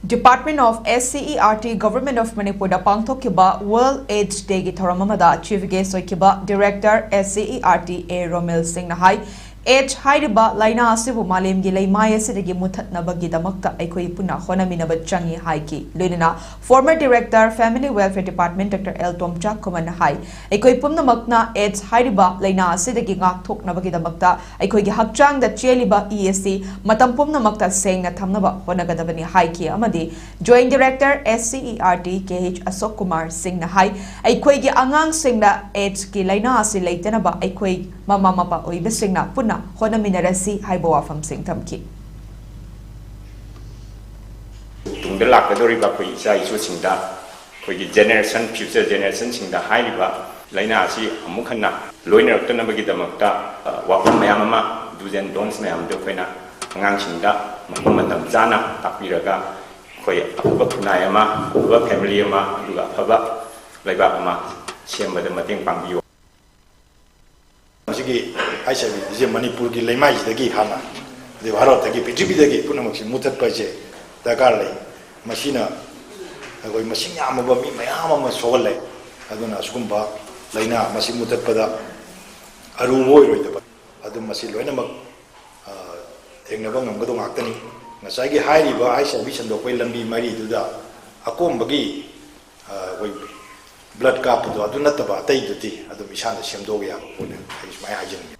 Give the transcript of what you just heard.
Department of SCERT Government of Manipur da pangthokhrae World AIDS Day gi thoram amada Chief Guest oikiba Director SCERT A Romil Singh na hai AIDS hairiba laina asibu malem gi leimai asidagi muthatnaba gi damakta aikoi puna honaminaba changi haiki loinana former Director Family Welfare Department Dr. L Tomcha Kuman hai aikoi pumna makna AIDS hairiba laina asidagi ngak thoknaba gi damakta aikoi gi hakchang da cheliba ESC matam pumna makta sengna thamnaba honagadabani haiki amadi Joint Director SCERT KH Asok Kumar Singh na hai aikoi gi angang singna AIDS ki laina asi leitanaba aikoi mama mapa oibe singna puna hona minarasi haibo wafam sing thamki tungda lakadoriba khoi isa isu singda khoi gi generation future generation singda hairiba laina asi amukhanna loiner tanabagi damakta wafam mayam ama do's and don'ts mayam de khoina angang singda mahim matam jana takpiraga khoi afaba khunai ama afaba family ama duga afaba laiba ama sembada mateng pangbiyo I Manipur ki lemai dagi hana de Bharat dagi PTP dagi punamak mutat paje dakarle machina agoi machine amaba mi mayam ma sogale aduna sugumba laina masi mutat pada aru moi roi da adu masi loina mak engnaba ngamgado ngaktani ngasai gi hairi ba ai sabi sandokoi lambi mari duda akom bagi goi blood cup do adu nataba tai duti adu misana semdoga ya puna ai mai ajin